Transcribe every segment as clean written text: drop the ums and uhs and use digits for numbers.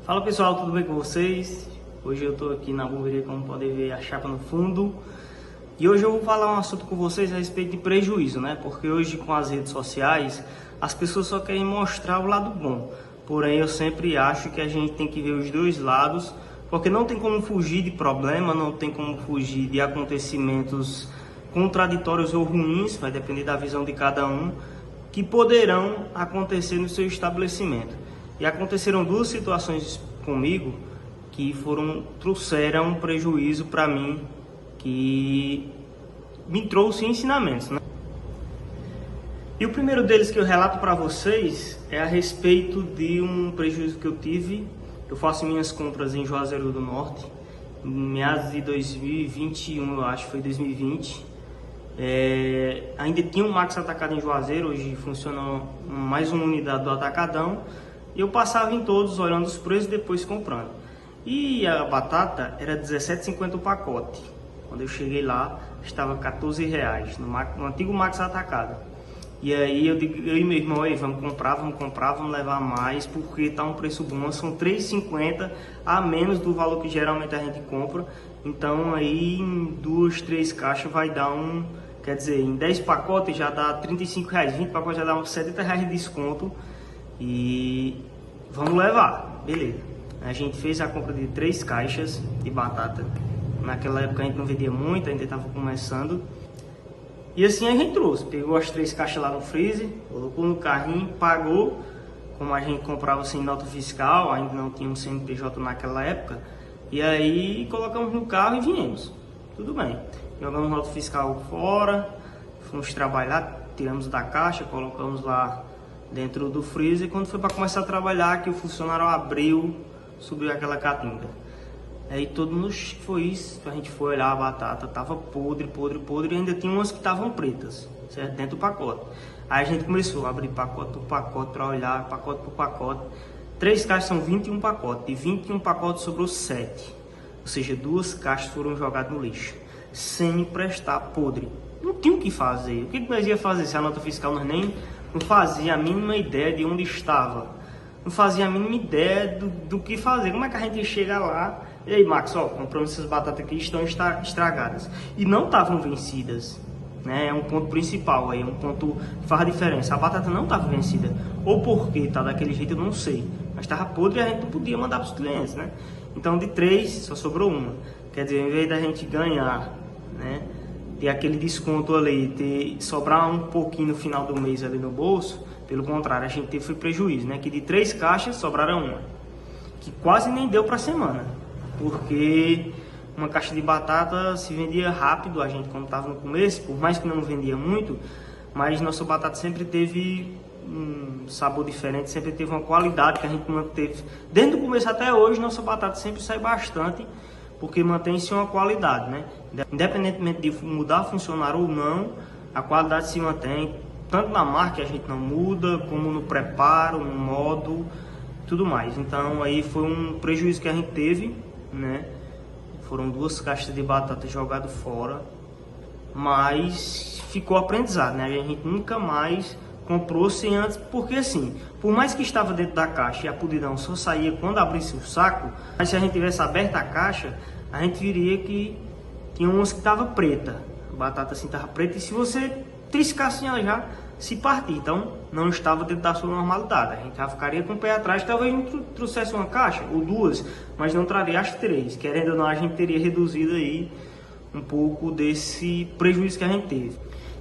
Fala pessoal, tudo bem com vocês? Hoje eu tô aqui na hamburgueria, como podem ver, a chapa no fundo. E hoje eu vou falar um assunto com vocês a respeito de prejuízo, né? Porque hoje com as redes sociais, as pessoas só querem mostrar o lado bom. Porém, eu sempre acho que a gente tem que ver os dois lados, porque não tem como fugir de problema, não tem como fugir de acontecimentos contraditórios ou ruins, vai depender da visão de cada um, que poderão acontecer no seu estabelecimento. E aconteceram duas situações comigo que trouxeram um prejuízo para mim, que me trouxe ensinamentos, né? E o primeiro deles que eu relato para vocês é a respeito de um prejuízo que eu tive. Eu faço minhas compras em Juazeiro do Norte, em meados de 2021, eu acho, foi 2020. Ainda tinha um Max Atacado em Juazeiro, hoje funciona mais uma unidade do Atacadão. Eu passava em todos, olhando os preços e depois comprando. E a batata era R$17,50 o pacote. Quando eu cheguei lá, estava R$14 no antigo Max Atacado. E aí eu e meu irmão, vamos comprar, vamos levar mais, porque tá um preço bom. São R$3,50 a menos do valor que geralmente a gente compra. Então aí em 2, 3 caixas vai dar quer dizer, em 10 pacotes já dá R$35, 20 pacotes já dá uns R$70 de desconto. E vamos levar, beleza. A gente fez a compra de 3 caixas de batata. Naquela época a gente não vendia muito, ainda estava começando. E assim a gente trouxe, pegou as 3 caixas lá no freezer, colocou no carrinho, pagou. Como a gente comprava sem nota fiscal, ainda não tinha um CNPJ naquela época. E aí colocamos no carro e viemos. Tudo bem. Jogamos nota fiscal fora, fomos trabalhar, tiramos da caixa, colocamos lá dentro do freezer. Quando foi para começar a trabalhar, que o funcionário abriu, subiu aquela catinga. Aí todo mundo foi isso, a gente foi olhar a batata, tava podre, e ainda tinha umas que estavam pretas, certo? Dentro do pacote. Aí a gente começou a abrir pacote por pacote para olhar, pacote por pacote. 3 caixas são 21 pacotes, de 21 pacotes sobrou 7. Ou seja, 2 caixas foram jogadas no lixo, sem prestar, podre. Não tinha o que fazer. O que nós ia fazer se a nota fiscal nós nem não fazia a mínima ideia de onde estava? Não fazia a mínima ideia do que fazer. Como é que a gente chega lá? E aí, Max, ó, compramos essas batatas aqui, estão estragadas. E não estavam vencidas, né? É um ponto principal aí, um ponto que faz a diferença. A batata não estava vencida. Ou porque tá daquele jeito, eu não sei. Mas estava podre e a gente não podia mandar para os clientes, né? Então, de 3, só sobrou uma. Quer dizer, ao invés da gente ganhar, né, ter aquele desconto ali, sobrar um pouquinho no final do mês ali no bolso, pelo contrário, a gente teve prejuízo, né? Que de 3 caixas sobraram uma, que quase nem deu para a semana, porque uma caixa de batata se vendia rápido. A gente, quando estava no começo, por mais que não vendia muito, mas nossa batata sempre teve um sabor diferente, sempre teve uma qualidade que a gente manteve. Desde o começo até hoje, nossa batata sempre sai bastante, porque mantém-se uma qualidade, né? Independentemente de mudar funcionário ou não, a qualidade se mantém, tanto na marca, a gente não muda, como no preparo, no modo, tudo mais. Então aí foi um prejuízo que a gente teve, né? Foram 2 caixas de batata jogadas fora, mas ficou aprendizado, né? A gente nunca mais comprou sem antes, porque assim, por mais que estava dentro da caixa e a podridão só saía quando abrisse o saco, mas se a gente tivesse aberto a caixa, a gente viria que tinha umas que estava preta, a batata assim estava preta, e se você triscasse ela já se partir, então não estava dentro da sua normalidade, a gente já ficaria com o pé atrás. Talvez não trouxesse uma caixa ou 2, mas não traria as 3, querendo ou não, a gente teria reduzido aí um pouco desse prejuízo que a gente teve.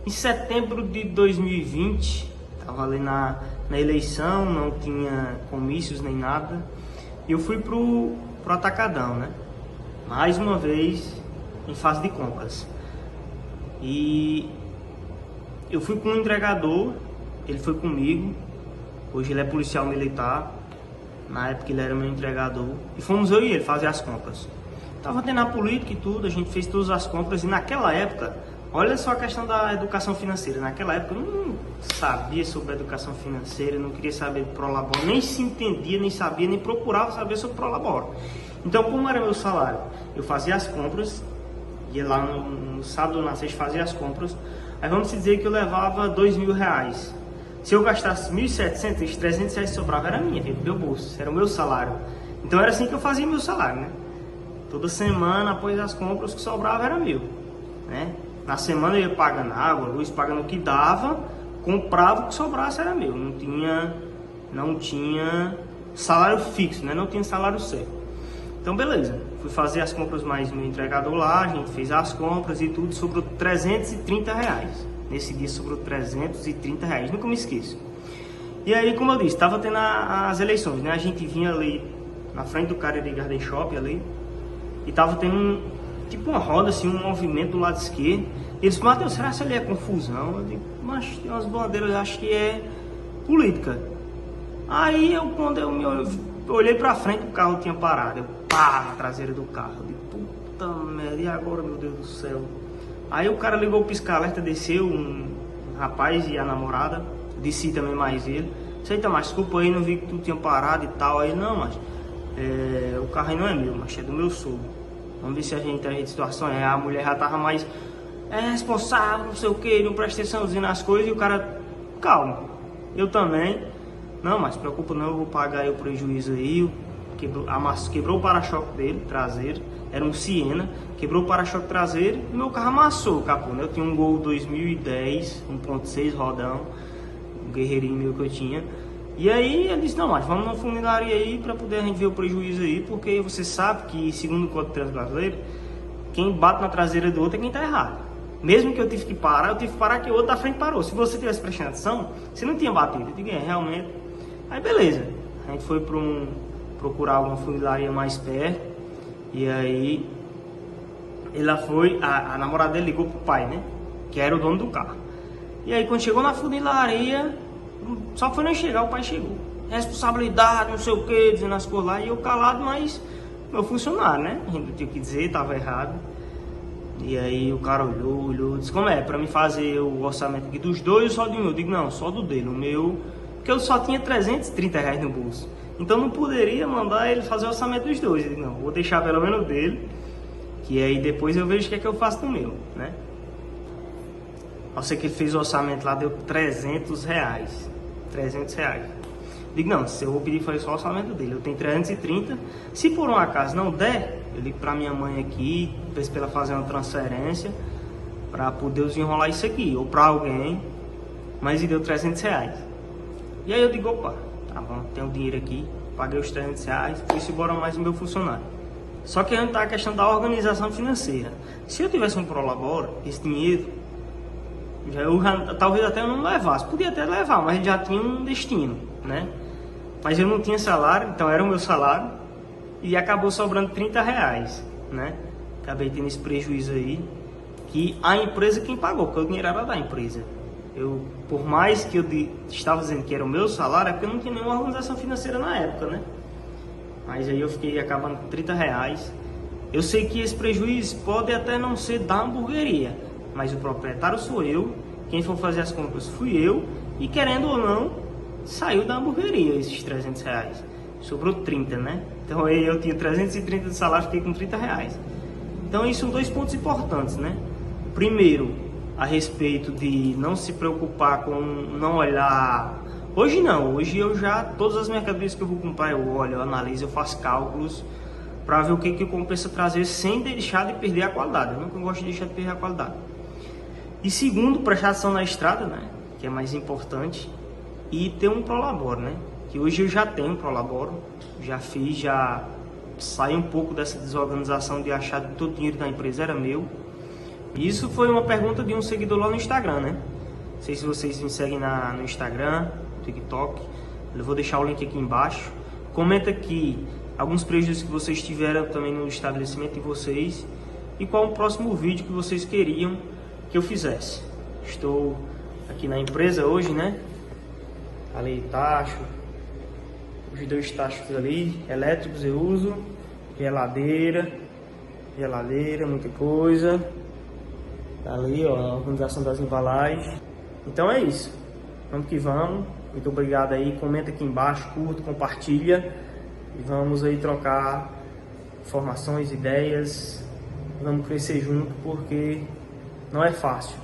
Em setembro de 2020, estava ali na eleição, não tinha comícios nem nada, e eu fui pro Atacadão, né? Mais uma vez em fase de compras. E eu fui com um entregador, ele foi comigo, hoje ele é policial militar, na época ele era meu entregador, e fomos eu e ele fazer as compras. Tava tendo a política e tudo, a gente fez todas as compras, e naquela época, olha só a questão da educação financeira. Naquela época eu não sabia sobre educação financeira, não queria saber de Prolabore, nem se entendia, nem sabia, nem procurava saber sobre Prolabore. Então, como era meu salário? Eu fazia as compras, ia lá no sábado ou na sexta, fazia as compras. Aí vamos dizer que eu levava R$2.000. Se eu gastasse 1.700, esses R$300 sobrava era minha, veio do meu bolso, era o meu salário. Então era assim que eu fazia meu salário, né? Toda semana, após as compras, o que sobrava era meu, né? Na semana eu ia pagando água, luz, pagando o que dava, comprava o que sobrasse era meu. Não tinha salário fixo, né? Não tinha salário certo. Então beleza, fui fazer as compras mais no entregador lá, a gente fez as compras e tudo, sobrou R$330. Nesse dia sobrou R$330, nunca me esqueço. E aí, como eu disse, estava tendo as eleições, né? A gente vinha ali na frente do Cariri Garden Shop ali, e tava tendo tipo uma roda, assim, um movimento do lado esquerdo. E eles falaram: Matheus, será que ali é confusão? Eu digo: mas tem umas bandeiras, eu acho que é política. Aí quando eu olhei pra frente, o carro tinha parado. Eu pá, na traseira do carro. Eu digo: puta merda, e agora, meu Deus do céu? Aí o cara ligou o pisca-alerta, desceu, um rapaz e a namorada, desci também mais ele. Eita, mas desculpa aí, não vi que tu tinha parado e tal. Aí, não, mas o carro aí não é meu, mas é do meu sogro. Vamos ver se a gente tem situação. A mulher já tava mais responsável, não sei o que, não presta atençãozinha nas coisas. E o cara, calma, eu também. Não, mas se preocupa não, eu vou pagar aí o prejuízo aí. Quebrou o para-choque dele, traseiro. Era um Siena, quebrou o para-choque traseiro e meu carro amassou o capô, né? Eu tinha um Gol 2010, 1.6 rodão, um guerreirinho meu que eu tinha. E aí ele disse: não, mas vamos na funilaria aí para poder a gente ver o prejuízo aí, porque você sabe que, segundo o Código de Trânsito Brasileiro, quem bate na traseira do outro é quem tá errado. Mesmo que eu tive que parar, que o outro da frente parou. Se você tivesse prestado atenção, você não tinha batido. Eu digo: realmente. Aí beleza, a gente foi procurar alguma funilaria mais perto. E aí ela foi, a namorada dele ligou pro pai, né? Que era o dono do carro. E aí quando chegou na funilaria, só foi nem chegar, o pai chegou. Responsabilidade, não sei o que, dizendo as coisas lá. E eu calado, mas meu funcionário, né? A gente tinha que dizer, tava errado. E aí o cara olhou, disse: como é? Pra mim fazer o orçamento aqui dos dois ou só de um? Eu digo: não, só do dele, o meu. Porque eu só tinha R$330 no bolso. Então não poderia mandar ele fazer o orçamento dos dois. Eu digo: não, vou deixar pelo menos o dele, que aí depois eu vejo o que é que eu faço no meu, né? Eu sei que ele fez o orçamento lá, deu R$300. R$300. Digo: não, se eu vou pedir fazer só o orçamento dele, eu tenho 330. Se por um acaso não der, eu ligo pra minha mãe aqui, peço pra ela fazer uma transferência pra poder desenrolar isso aqui, ou pra alguém. Mas ele deu R$300. E aí eu digo: opa, tá bom, tenho dinheiro aqui, paguei os R$300, fui embora mais o meu funcionário. Só que aí tá a questão da organização financeira. Se eu tivesse um Prolabora, esse dinheiro, talvez até eu não levasse. Podia até levar, mas já tinha um destino, né? Mas eu não tinha salário, então era o meu salário, e acabou sobrando R$30, né? Acabei tendo esse prejuízo aí, que a empresa quem pagou, porque o dinheiro era da empresa. Por mais que eu estava dizendo que era o meu salário, é porque eu não tinha nenhuma organização financeira na época, né? Mas aí eu fiquei acabando com R$30. Eu sei que esse prejuízo pode até não ser da hamburgueria, mas o proprietário sou eu, quem for fazer as compras fui eu, e querendo ou não, saiu da hamburgueria esses R$300. Sobrou 30, né? Então aí eu tinha 330 de salário, fiquei com R$30. Então isso são dois pontos importantes, né? Primeiro, a respeito de não se preocupar com não olhar. Hoje não, hoje eu já, todas as mercadorias que eu vou comprar eu olho, eu analiso, eu faço cálculos para ver o que compensa trazer sem deixar de perder a qualidade. Eu nunca gosto de deixar de perder a qualidade. E segundo, prestar atenção na estrada, né, que é mais importante, e ter um Prolabora, né, que hoje eu já tenho um Prolabora, já saí um pouco dessa desorganização de achar que todo o dinheiro da empresa era meu. Isso foi uma pergunta de um seguidor lá no Instagram, né? Não sei se vocês me seguem no Instagram, TikTok. Eu vou deixar o link aqui embaixo. Comenta aqui alguns prejuízos que vocês tiveram também no estabelecimento de vocês e qual o próximo vídeo que vocês queriam que eu fizesse. Estou aqui na empresa hoje, né? Ali tacho, os dois tachos ali, elétricos eu uso, geladeira, muita coisa. Tá ali, ó, a organização das embalagens. Então é isso. Vamos que vamos. Muito obrigado aí. Comenta aqui embaixo, curta, compartilha. E vamos aí trocar informações, ideias. Vamos crescer junto porque não é fácil.